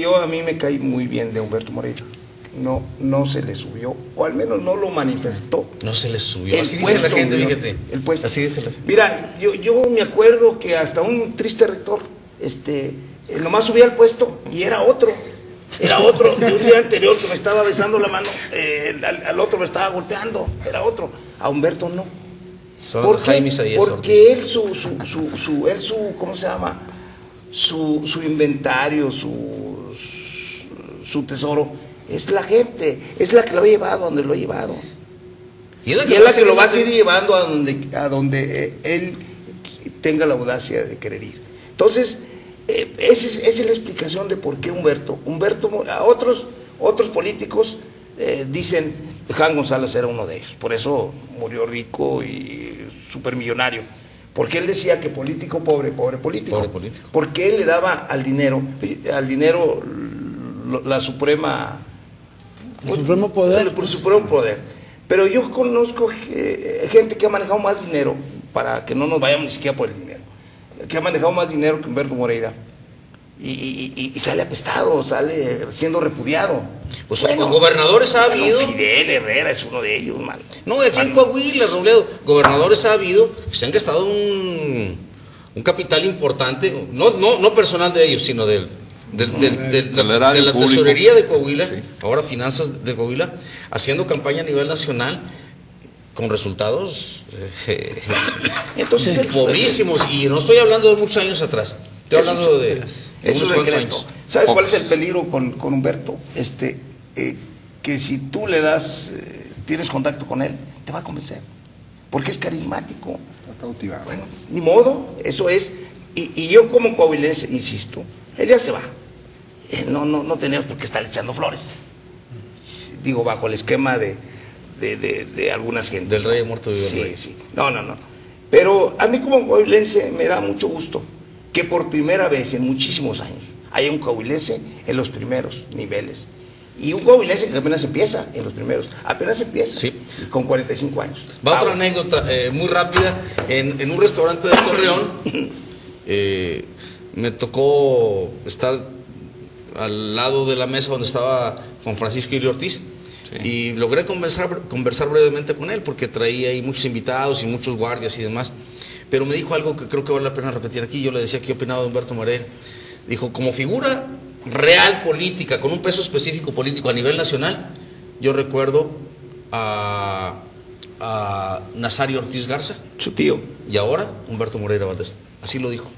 A mí me caí muy bien de Humberto Moreira. No se le subió, o al menos no lo manifestó. No se le subió. Así dice la gente, fíjate. El puesto. Así dice la gente. Mira, yo me acuerdo que hasta un triste rector, nomás subía al puesto y era otro. Era otro. De un día anterior que me estaba besando la mano, al otro me estaba golpeando. Era otro. A Humberto no. ¿Por qué? Porque él ¿cómo se llama? Su inventario, su tesoro, es la gente, es la que lo ha llevado a donde lo ha llevado. Y es la que lo va a seguir llevando a donde él tenga la audacia de querer ir. Entonces, esa es la explicación de por qué Humberto, a otros políticos dicen, Juan González era uno de ellos, por eso murió rico y supermillonario. Porque él decía que político pobre, pobre político. Pobre político. Porque él le daba al dinero la suprema... El supremo poder. El supremo poder. Pero yo conozco gente que ha manejado más dinero, para que no nos vayamos ni siquiera por el dinero, que ha manejado más dinero que Humberto Moreira. Y sale apestado, sale siendo repudiado. Pues bueno, gobernadores ha habido. Fidel Herrera es uno de ellos, man. No, aquí en Coahuila, Robledo, gobernadores ha habido que se han gastado un capital importante, no personal de ellos, sino de la tesorería de Coahuila, sí. Ahora finanzas de Coahuila, haciendo campaña a nivel nacional con resultados entonces pobrísimos, y no estoy hablando de muchos años atrás. Estoy hablando de unos cuantos años. ¿Sabes cuál es el peligro con Humberto? Que si tú le das, tienes contacto con él, te va a convencer. Porque es carismático. Está cautivado. Bueno, ni modo, eso es. Y yo como coahuilense, insisto, él ya se va. No tenemos por qué estar echando flores. Digo, bajo el esquema de algunas gentes. Del rey muerto vivo. Sí, sí. No. Pero a mí como coahuilense me da mucho gusto que por primera vez en muchísimos años haya un coahuilense en los primeros niveles. Y un coahuilense que apenas empieza en los primeros. Apenas empieza. Sí. Con 45 años. Va otra anécdota muy rápida. En un restaurante de Torreón me tocó estar al lado de la mesa donde estaba Juan Francisco Ilio Ortiz. Sí. Y logré conversar brevemente con él, porque traía ahí muchos invitados y muchos guardias y demás. Pero me dijo algo que creo que vale la pena repetir aquí. Yo le decía qué opinaba de Humberto Moreira. Dijo, como figura real política, con un peso específico político a nivel nacional, yo recuerdo a Nazario Ortiz Garza, su tío, y ahora Humberto Moreira Valdés. Así lo dijo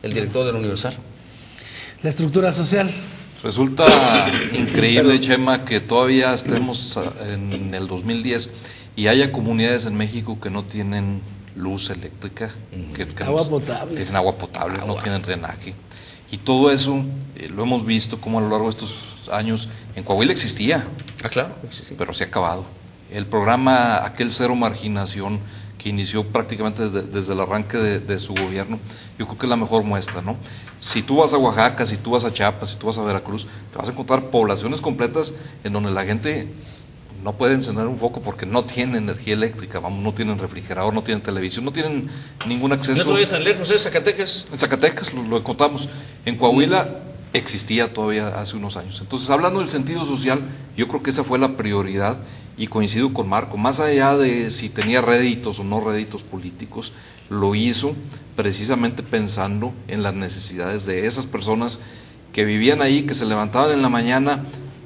el director de la Universal. La estructura social. Resulta increíble, Chema, que todavía estemos en el 2010 y haya comunidades en México que no tienen luz eléctrica, que agua potable. Tienen agua potable, no tienen drenaje. Y todo eso lo hemos visto como a lo largo de estos años en Coahuila existía. Claro. Sí. Pero se ha acabado. El programa Aquel Cero Marginación, que inició prácticamente desde el arranque de su gobierno, yo creo que es la mejor muestra, ¿no? Si tú vas a Oaxaca, si tú vas a Chiapas, si tú vas a Veracruz, te vas a encontrar poblaciones completas en donde la gente no puede encender un foco porque no tienen energía eléctrica, no tienen refrigerador, no tienen televisión, no tienen ningún acceso. No estoy tan lejos, Zacatecas. En Zacatecas lo encontramos. En Coahuila existía todavía hace unos años. Entonces, hablando del sentido social, yo creo que esa fue la prioridad, y coincido con Marco, más allá de si tenía réditos o no réditos políticos, lo hizo precisamente pensando en las necesidades de esas personas que vivían ahí, que se levantaban en la mañana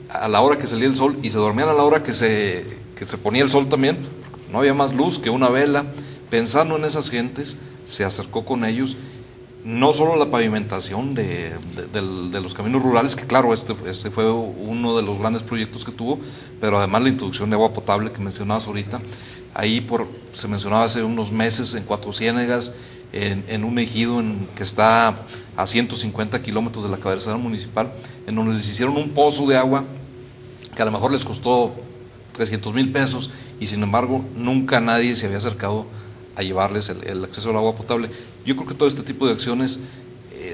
a la hora que salía el sol y se dormían a la hora que se ponía el sol también, porque no había más luz que una vela. Pensando en esas gentes, se acercó con ellos, no solo la pavimentación de los caminos rurales, que claro, este fue uno de los grandes proyectos que tuvo, pero además la introducción de agua potable que mencionabas ahorita. Ahí se mencionaba hace unos meses en Cuatro Ciénegas, en un ejido que está a 150 kilómetros de la cabecera municipal, en donde les hicieron un pozo de agua que a lo mejor les costó 300,000 pesos, y sin embargo nunca nadie se había acercado a llevarles el acceso al agua potable. Yo creo que todo este tipo de acciones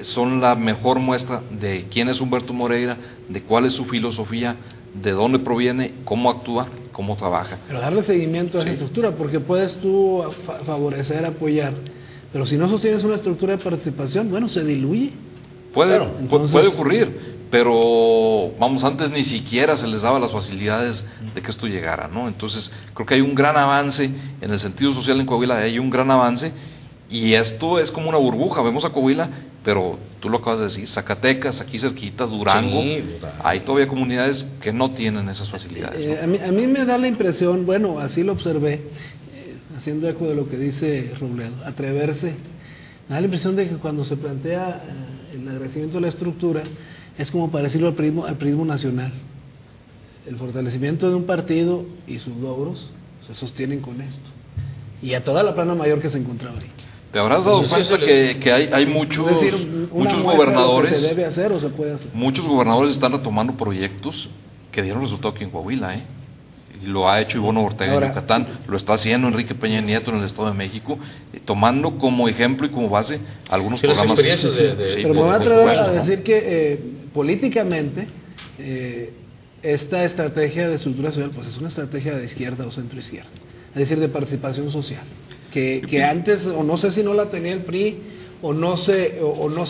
son la mejor muestra de quién es Humberto Moreira, de cuál es su filosofía, de dónde proviene, cómo actúa, cómo trabaja. Pero darle seguimiento a esa estructura, porque puedes tú favorecer, apoyar, pero si no sostienes una estructura de participación, bueno, se diluye. Puede ocurrir, pero vamos, antes ni siquiera se les daba las facilidades de que esto llegara, ¿no? Entonces creo que hay un gran avance en el sentido social en Coahuila, hay un gran avance, y esto es como una burbuja. Vemos a Coahuila, pero tú lo acabas de decir, Zacatecas, aquí cerquita, Durango, Sí, hay todavía comunidades que no tienen esas facilidades, ¿no? A mí me da la impresión, bueno, así lo observé, haciendo eco de lo que dice Robledo, atreverse. Me da la impresión de que cuando se plantea el agradecimiento de la estructura, es como para decirlo al prismo nacional. El fortalecimiento de un partido y sus logros se sostienen con esto. Y a toda la plana mayor que se encontraba ahí. Te habrás dado cuenta que hay muchos, Es decir, muchos una muestra de lo que gobernadores. se debe hacer o se puede hacer. Muchos gobernadores están retomando proyectos que dieron resultado aquí en Coahuila, ¿eh? Y lo ha hecho Ivonne Ortega en Yucatán, lo está haciendo Enrique Peña Nieto en el Estado de México, tomando como ejemplo y como base algunos Sí, las programas. experiencias Pero me voy a por atrever supuesto, a ¿no? decir que políticamente esta estrategia de estructura social pues es una estrategia de izquierda o centro izquierda, es decir, de participación social, que antes, o no sé si no la tenía el PRI, o no se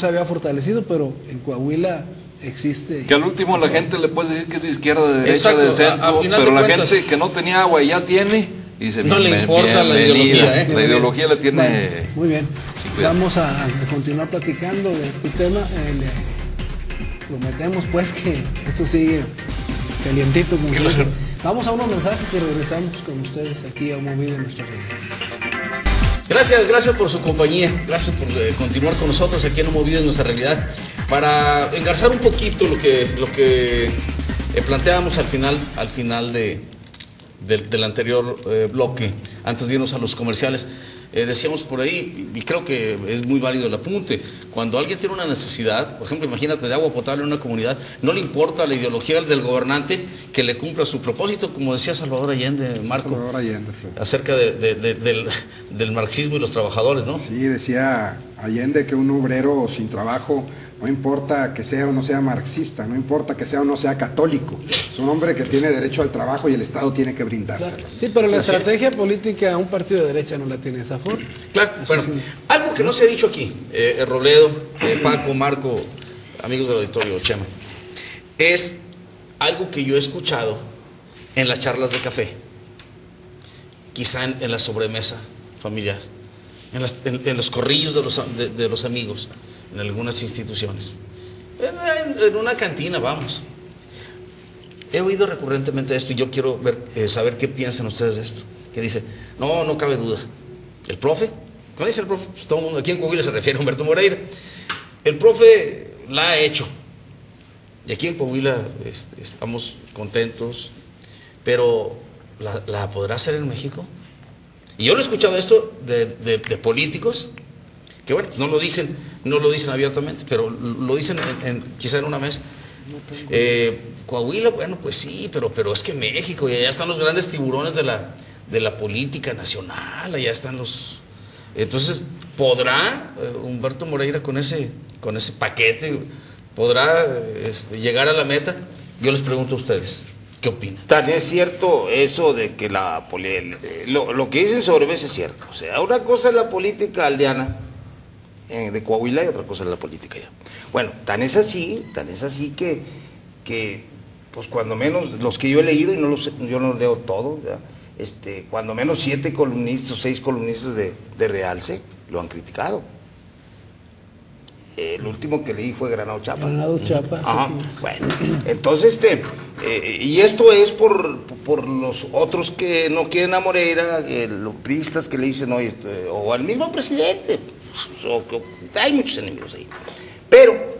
había fortalecido, pero en Coahuila existe. Que al último la gente le puede decir que es de izquierda, de derecha, Exacto, de centro, a final pero de la cuentas, gente que no tenía agua y ya tiene, dice, no le importa la bienvenida. ideología, ¿eh? La ideología le tiene... Bueno, muy bien. sin cuidado. Vamos a continuar platicando de este tema. Prometemos pues que esto sigue calientito, como se dice. Vamos a unos mensajes y regresamos con ustedes aquí a Movido en nuestra realidad. Gracias por su compañía, gracias por continuar con nosotros aquí en Movido en nuestra realidad. Para engarzar un poquito lo que planteábamos al final del anterior bloque, antes de irnos a los comerciales, decíamos por ahí, y creo que es muy válido el apunte, cuando alguien tiene una necesidad, por ejemplo, imagínate de agua potable en una comunidad, no le importa la ideología del gobernante, que le cumpla su propósito, como decía Salvador Allende, Marco, Salvador Allende, acerca del marxismo y los trabajadores, ¿no? Sí, decía Allende que un obrero sin trabajo, no importa que sea o no sea marxista, no importa que sea o no sea católico, es un hombre que tiene derecho al trabajo y el Estado tiene que brindárselo. Sí, pero la estrategia política, un partido de derecha no la tiene de esa forma. Claro, bueno, algo que no se ha dicho aquí, Robledo, Paco, Marco, amigos del auditorio, Chema, es algo que yo he escuchado en las charlas de café, quizá en la sobremesa familiar, en los corrillos de los amigos, en algunas instituciones, en una cantina, vamos. He oído recurrentemente esto y yo quiero saber qué piensan ustedes de esto. Que dice, no cabe duda. El profe, cuando dice el profe, pues todo el mundo aquí en Coahuila se refiere a Humberto Moreira. El profe la ha hecho. Y aquí en Coahuila estamos contentos, pero ¿la podrá hacer en México? Y yo lo he escuchado esto de políticos, que bueno, no lo dicen abiertamente, pero lo dicen quizá en una mesa. Coahuila, bueno, pues sí, pero es que México, y allá están los grandes tiburones de la política nacional, allá están los... Entonces, ¿podrá Humberto Moreira con ese paquete, podrá llegar a la meta? Yo les pregunto a ustedes, ¿qué opinan? Tan es cierto eso de que lo que dicen sobre Bess es cierto. O sea, una cosa es la política aldeana de Coahuila y otra cosa es la política allá. Bueno, tan es así que pues cuando menos los que yo he leído, y yo no leo todo, ¿verdad? Cuando menos 7 columnistas o 6 columnistas de Realce lo han criticado. El último que leí fue Granado Chapa. Granado Chapa. Ajá, bueno, entonces y esto es por los otros que no quieren a Moreira, los priistas que le dicen, oye, o al mismo presidente, hay muchos enemigos ahí. Pero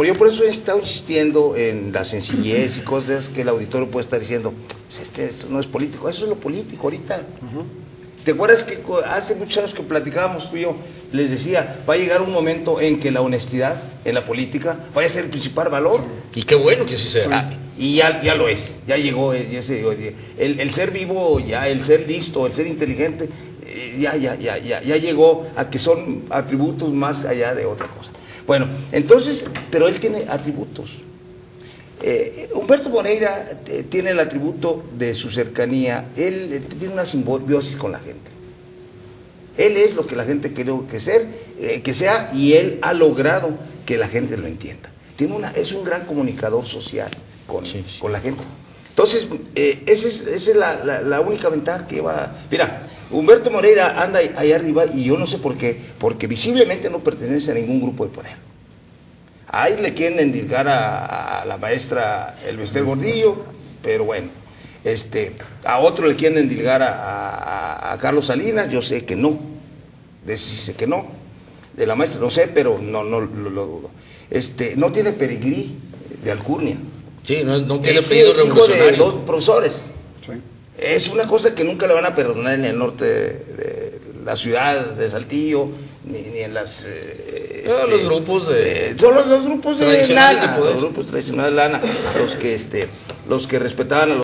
yo por eso he estado insistiendo en la sencillez y cosas que el auditorio puede estar diciendo, pues esto no es político, eso es lo político ahorita. ¿Te acuerdas que hace muchos años que platicábamos tú y yo, les decía, va a llegar un momento en que la honestidad en la política vaya a ser el principal valor? Y qué bueno que sí sea. Y ya lo es, ya llegó el ser vivo, ya el ser listo, el ser inteligente, ya llegó a que son atributos más allá de otra cosa. Bueno, entonces, pero él tiene atributos. Humberto Moreira tiene el atributo de su cercanía, él tiene una simbiosis con la gente. Él es lo que la gente quiere que sea y él ha logrado que la gente lo entienda. es un gran comunicador social con, Sí, sí. con la gente. Entonces, esa es la única ventaja que va. Mira, Humberto Moreira anda ahí arriba y yo no sé por qué, porque visiblemente no pertenece a ningún grupo de poder. Ahí le quieren endilgar a la maestra Elvester Gordillo, pero bueno, a otro le quieren endilgar a Carlos Salinas, yo sé que no, de ese sí sé que no, de la maestra no sé, pero no lo dudo. No tiene pedigrí de alcurnia. Sí, no tiene Ese apellido es hijo de revolucionario. dos profesores. Sí. Es una cosa que nunca le van a perdonar en el norte de la ciudad de Saltillo, ni en las... los grupos de... son los grupos de tradicionales lana, de poder. los grupos tradicionales de lana, los que respetaban a los